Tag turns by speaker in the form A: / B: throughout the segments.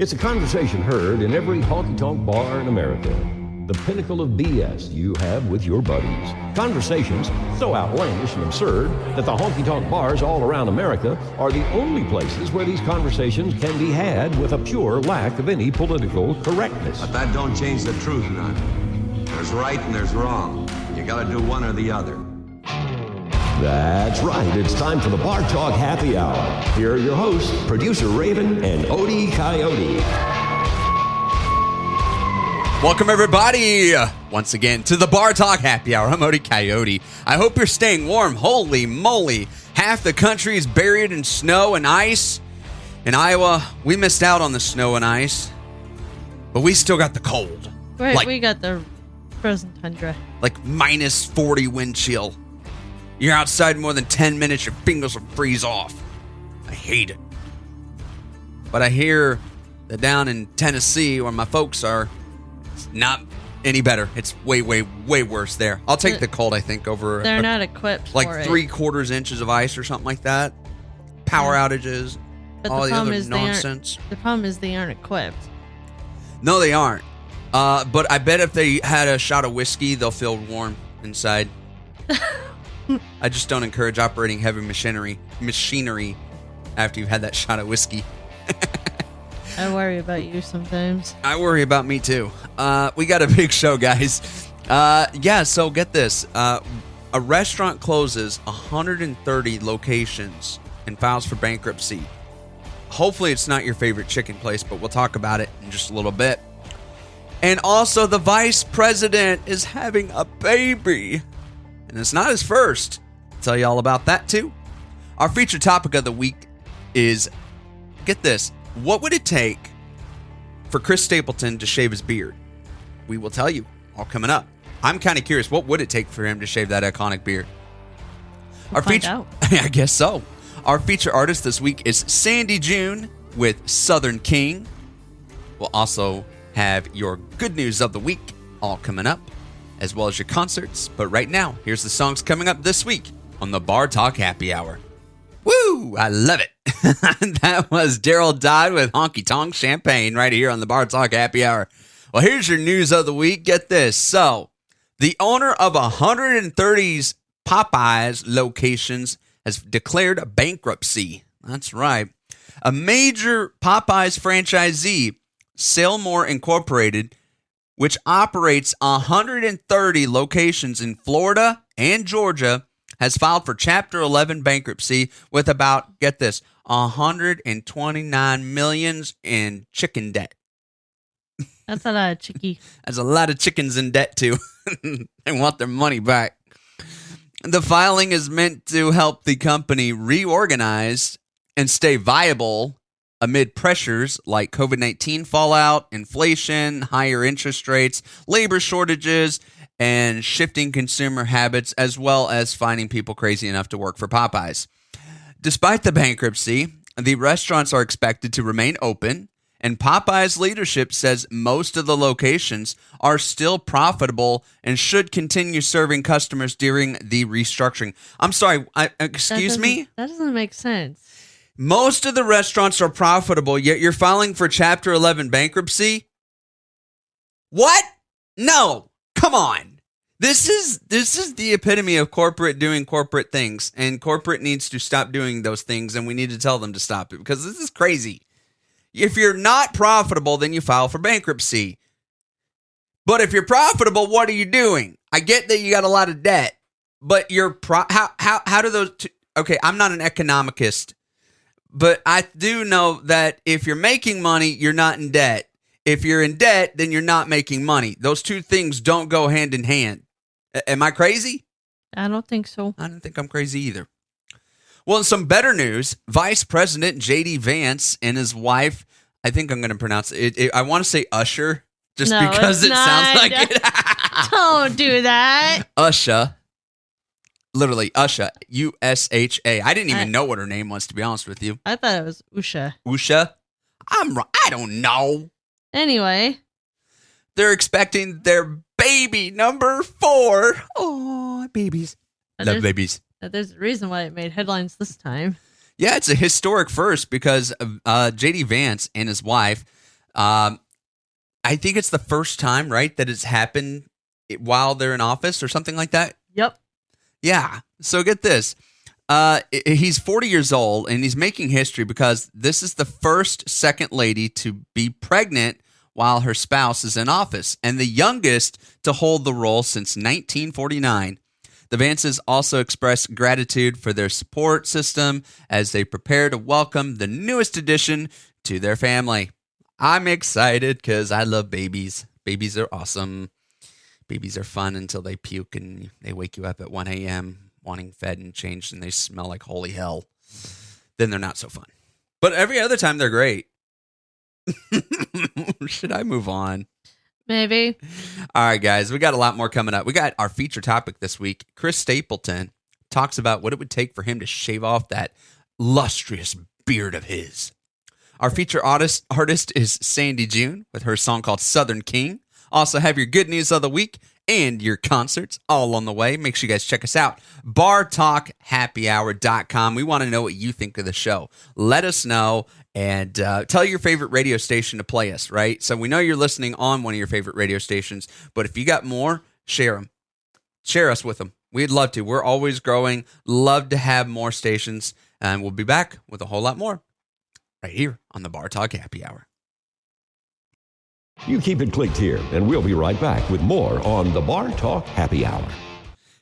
A: It's a conversation heard in every honky-tonk bar in America. The pinnacle of BS you have with your buddies. Conversations so outlandish and absurd that the honky-tonk bars all around America are the only places where these conversations can be had with a pure lack of any political correctness.
B: But that don't change the truth none. There's right and there's wrong. You gotta do one or the other.
A: That's right. It's time for the Bar Talk Happy Hour. Here are your hosts, Producer Raven and Odie Coyote.
C: Welcome, everybody, once again to the Bar Talk Happy Hour. I'm Odie Coyote. I hope you're staying warm. Holy moly. Half the country is buried in snow and ice. In Iowa, we missed out on the snow and ice, but we still got the cold.
D: Right, we got the frozen tundra.
C: Like minus 40 wind chill. You're outside more than 10 minutes, your fingers will freeze off. I hate it. But I hear that down in Tennessee, where my folks are, it's not any better. It's way, way, way worse there. I'll take the cold, I think, over...
D: They're not equipped for it.
C: Like 3/4 inches of ice or something like that. Power outages,
D: but
C: all
D: the
C: the other
D: is
C: nonsense.
D: The problem is they aren't equipped.
C: No, they aren't. But I bet if they had a shot of whiskey, they'll feel warm inside. I just don't encourage operating heavy machinery after you've had that shot of whiskey.
D: I worry about you sometimes.
C: I worry about me too. We got a big show, guys. So get this. A restaurant closes 130 locations and files for bankruptcy. Hopefully it's not your favorite chicken place, but we'll talk about it in just a little bit. And also the vice president is having a baby. And it's not his first. I'll tell you all about that too. Our featured topic of the week is, get this, what would it take for Chris Stapleton to shave his beard? We will tell you, all coming up. I'm kind of curious, what would it take for him to shave that iconic beard?
D: We'll find out.
C: I guess so. Our feature artist this week is Sandy June with Southern King. We'll also have your good news of the week, all coming up, as well as your concerts. But right now, here's the songs coming up this week on the Bar Talk Happy Hour. Woo! I love it. That was Daryl Dodd with Honky Tonk Champagne right here on the Bar Talk Happy Hour. Well, here's your news of the week. Get this. So, the owner of 130 Popeyes locations has declared bankruptcy. That's right. A major Popeyes franchisee, Salemore Incorporated, which operates 130 locations in Florida and Georgia, has filed for Chapter 11 bankruptcy with about, get this, $129 million in chicken debt.
D: That's a lot of chicky.
C: There's a lot of chickens in debt, too. They want their money back. The filing is meant to help the company reorganize and stay viable amid pressures like COVID-19 fallout, inflation, higher interest rates, labor shortages, and shifting consumer habits, as well as finding people crazy enough to work for Popeyes. Despite the bankruptcy, the restaurants are expected to remain open, and Popeyes leadership says most of the locations are still profitable and should continue serving customers during the restructuring. I'm sorry, excuse me?
D: That doesn't make sense.
C: Most of the restaurants are profitable, yet you're filing for Chapter 11 bankruptcy? What? No. Come on. This is the epitome of corporate doing corporate things, and corporate needs to stop doing those things, and we need to tell them to stop it because this is crazy. If you're not profitable, then you file for bankruptcy. But if you're profitable, what are you doing? I get that you got a lot of debt, but you're how do those okay, I'm not an economicist. But I do know that if you're making money, you're not in debt. If you're in debt, then you're not making money. Those two things don't go hand in hand. Am I crazy?
D: I don't think so.
C: I don't think I'm crazy either. Well, in some better news, Vice President J.D. Vance and his wife, I think I'm going to pronounce it. I want to say Usher, just because it sounds like it.
D: Don't do that.
C: Usher. Literally, Usha, U-S-H-A. I didn't even know what her name was, to be honest with you.
D: I thought it was Usha.
C: Usha? I don't know.
D: Anyway.
C: They're expecting their baby number 4. Oh, babies. Love babies.
D: There's a reason why it made headlines this time.
C: Yeah, it's a historic first because J.D. Vance and his wife I think it's the first time, right, that it's happened while they're in office or something like that.
D: Yep.
C: Yeah. So get this. He's 40 years old, and he's making history because this is the first second lady to be pregnant while her spouse is in office, and the youngest to hold the role since 1949. The Vances also expressed gratitude for their support system as they prepare to welcome the newest addition to their family. I'm excited because I love babies. Babies are awesome. Babies are fun until they puke and they wake you up at 1 a.m. wanting fed and changed, and they smell like holy hell. Then they're not so fun. But every other time, they're great. Should I move on?
D: Maybe.
C: All right, guys, we got a lot more coming up. We got our feature topic this week. Chris Stapleton talks about what it would take for him to shave off that lustrous beard of his. Our feature artist is Sandy June with her song called Southern King. Also have your good news of the week and your concerts all on the way. Make sure you guys check us out. bartalkhappyhour.com. We want to know what you think of the show. Let us know and tell your favorite radio station to play us, right? So we know you're listening on one of your favorite radio stations, but if you got more, share them. Share us with them. We'd love to. We're always growing. Love to have more stations, and we'll be back with a whole lot more right here on the Bar Talk Happy Hour.
A: You keep it clicked here, and we'll be right back with more on the Bar Talk Happy Hour.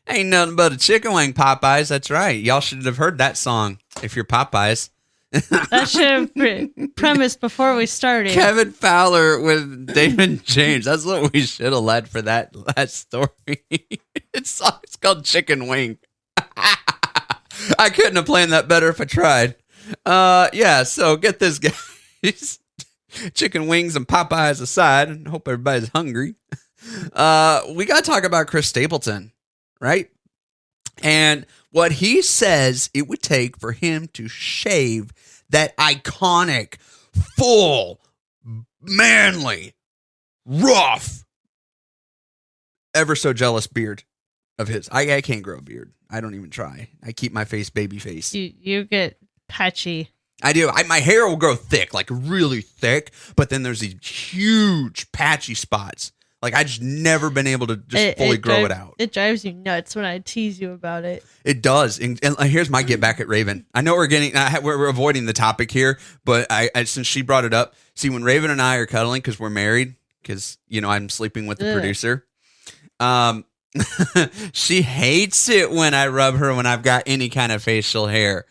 C: Ain't nothing but a chicken wing, Popeyes. That's right. Y'all should have heard that song if you're Popeyes.
D: That should have premised before we started.
C: Kevin Fowler with David James. That's what we should have led for that story. It's called Chicken Wing. I couldn't have planned that better if I tried. Yeah, so get this, guys. Chicken wings and Popeyes aside, and hope everybody's hungry. We got to talk about Chris Stapleton, right? And what he says it would take for him to shave that iconic, full, manly, rough, ever so jealous beard of his. I can't grow a beard. I don't even try. I keep my face baby face.
D: You get patchy.
C: I do. My hair will grow thick, like really thick, but then there's these huge patchy spots. Like I just never been able to just fully grow it out.
D: It drives you nuts when I tease you about it.
C: It does. And here's my get back at Raven. I know we're avoiding the topic here, but I since she brought it up, see when Raven and I are cuddling because we're married, because I'm sleeping with the producer. She hates it when I rub her when I've got any kind of facial hair.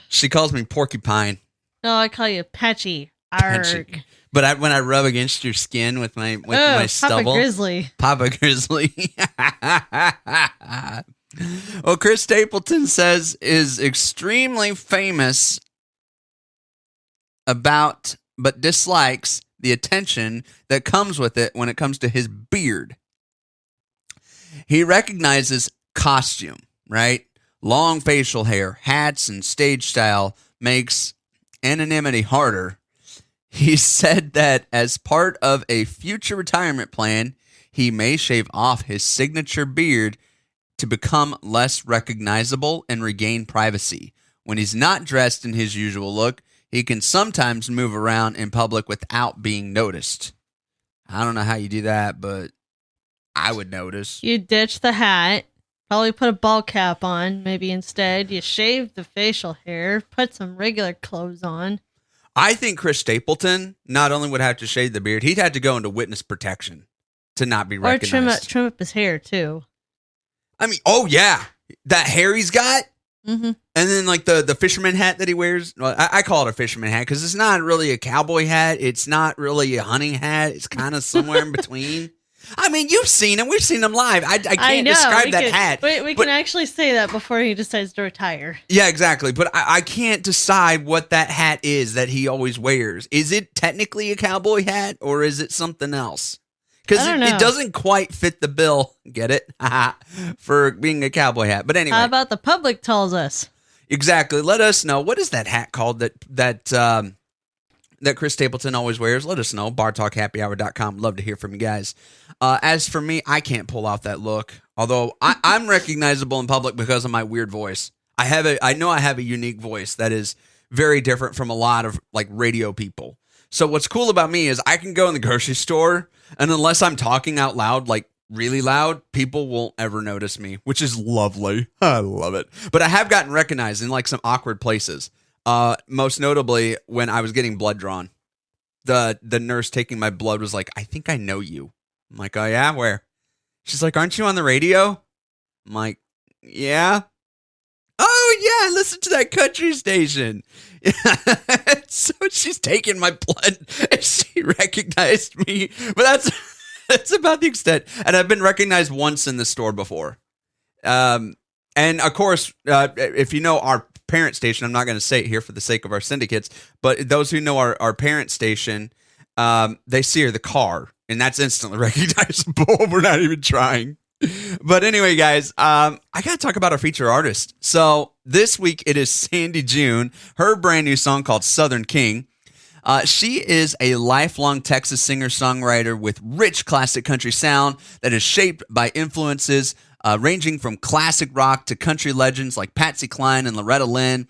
C: She calls me porcupine.
D: No, I call you patchy. Arg.
C: But when I rub against your skin with my stubble. Papa Grizzly. Well, Chris Stapleton says is extremely famous about, but dislikes the attention that comes with it when it comes to his beard. He recognizes costume, right? Long facial hair, hats, and stage style makes anonymity harder. He said that as part of a future retirement plan, he may shave off his signature beard to become less recognizable and regain privacy. When he's not dressed in his usual look, he can sometimes move around in public without being noticed. I don't know how you do that, but I would notice.
D: You ditch the hat. Probably put a ball cap on, maybe instead. You shave the facial hair, put some regular clothes on.
C: I think Chris Stapleton not only would have to shave the beard, he'd have to go into witness protection to not be recognized.
D: Or trim up his hair, too.
C: I mean, oh, yeah. That hair he's got.
D: Mm-hmm.
C: And then, like, the fisherman hat that he wears. Well, I call it a fisherman hat because it's not really a cowboy hat. It's not really a hunting hat. It's kind of somewhere in between. I mean, you've seen him. We've seen him live. I can't describe that hat.
D: We can actually say that before he decides to retire.
C: Yeah, exactly. But I can't decide what that hat is that he always wears. Is it technically a cowboy hat or is it something else? Because it doesn't quite fit the bill, get it? For being a cowboy hat. But anyway.
D: How about the public tells us?
C: Exactly. Let us know. What is that hat called that Chris Stapleton always wears? Let us know. bartalkhappyhour.com. Love to hear from you guys. As for me, I can't pull off that look. Although I'm recognizable in public because of my weird voice. I know I have a unique voice that is very different from a lot of like radio people. So what's cool about me is I can go in the grocery store, and unless I'm talking out loud, like really loud, people won't ever notice me, which is lovely. I love it. But I have gotten recognized in like some awkward places. Most notably when I was getting blood drawn. The nurse taking my blood was like, "I think I know you." I'm like, "Oh yeah, where?" She's like, "Aren't you on the radio?" I'm like, "Yeah." "Oh yeah, I listen to that country station." So she's taking my blood and she recognized me. But that's about the extent. And I've been recognized once in the store before. And of course, if you know our parent station, I'm not going to say it here for the sake of our syndicates, but those who know our parent station, they see her the car, and that's instantly recognizable. We're not even trying. But anyway, guys, I got to talk about our feature artist. So this week it is Sandy June, her brand new song called Southern King. She is a lifelong Texas singer-songwriter with rich classic country sound that is shaped by influences ranging from classic rock to country legends like Patsy Cline and Loretta Lynn.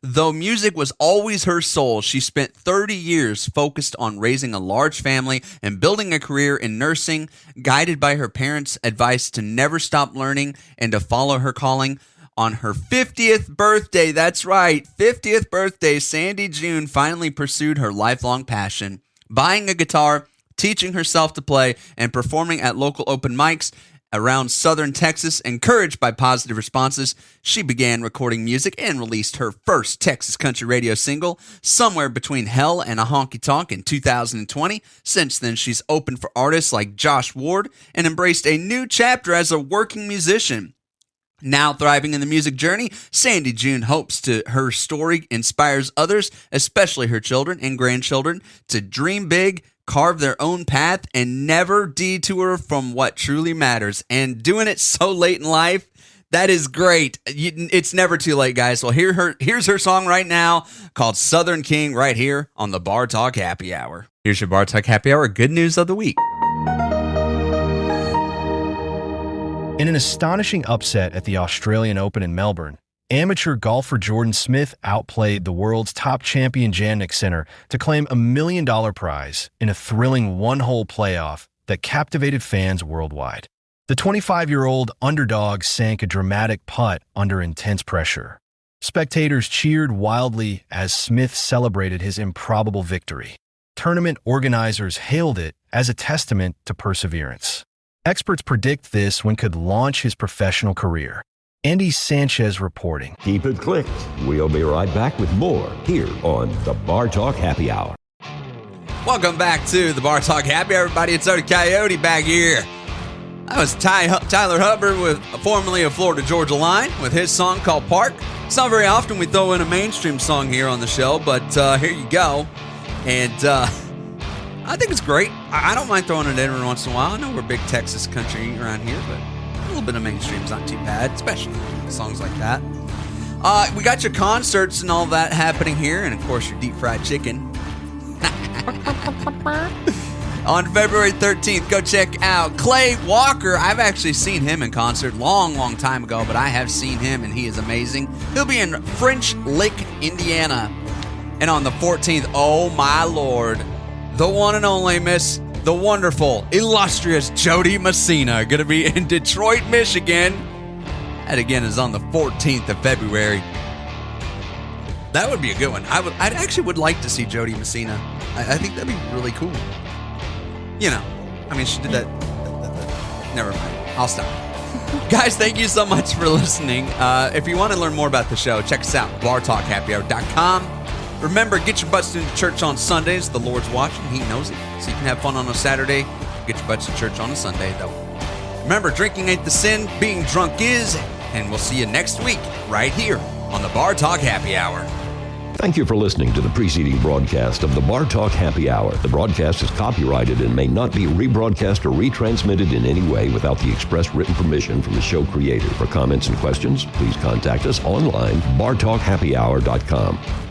C: Though music was always her soul, she spent 30 years focused on raising a large family and building a career in nursing, guided by her parents' advice to never stop learning and to follow her calling. On her 50th birthday, that's right, 50th birthday, Sandy June finally pursued her lifelong passion, buying a guitar, teaching herself to play, and performing at local open mics around southern Texas. Encouraged by positive responses, she began recording music and released her first Texas country radio single, Somewhere Between Hell and a Honky Tonk, in 2020. Since then, she's opened for artists like Josh Ward and embraced a new chapter as a working musician. Now thriving in the music journey, Sandy June hopes her story inspires others, especially her children and grandchildren, to dream big, carve their own path, and never detour from what truly matters. And doing it so late in life, that is great. It's never too late, guys. So here's her song right now called Southern King right here on the Bar Talk Happy Hour. Here's your Bar Talk Happy Hour good news of the week.
E: In an astonishing upset at the Australian Open in Melbourne, amateur golfer Jordan Smith outplayed the world's top champion Jannik Sinner to claim $1 million prize in a thrilling one-hole playoff that captivated fans worldwide. The 25-year-old underdog sank a dramatic putt under intense pressure. Spectators cheered wildly as Smith celebrated his improbable victory. Tournament organizers hailed it as a testament to perseverance. Experts predict this one could launch his professional career. Andy Sanchez reporting.
A: Keep it clicked. We'll be right back with more here on the Bar Talk Happy Hour.
C: Welcome back to the Bar Talk Happy Hour, everybody. It's Odie Coyote back here. That was Tyler Hubbard, formerly of Florida Georgia Line, with his song called Park. It's not very often we throw in a mainstream song here on the show, but here you go. And I think it's great. I don't mind throwing it in every once in a while. I know we're big Texas country around here, but a little bit of mainstream's not too bad, especially songs like that. We got your concerts and all that happening here, and of course your deep fried chicken. On February 13th, go check out Clay Walker. I've actually seen him in concert long time ago, but I have seen him, and he is amazing. He'll be in French Lick, Indiana. And on the 14th, oh my Lord, the one and only Miss, the wonderful, illustrious Jody Messina, going to be in Detroit, Michigan. That again is on the 14th of February. That would be a good one. I actually would like to see Jody Messina. I think that'd be really cool. You know, I mean, she did that. Never mind. I'll stop. Guys, thank you so much for listening. If you want to learn more about the show, check us out, bartalkhappyhour.com. Remember, get your butts into church on Sundays. The Lord's watching. He knows it. So you can have fun on a Saturday. Get your butts to church on a Sunday, though. Remember, drinking ain't the sin. Being drunk is. And we'll see you next week right here on the Bar Talk Happy Hour.
A: Thank you for listening to the preceding broadcast of the Bar Talk Happy Hour. The broadcast is copyrighted and may not be rebroadcast or retransmitted in any way without the express written permission from the show creator. For comments and questions, please contact us online, bartalkhappyhour.com.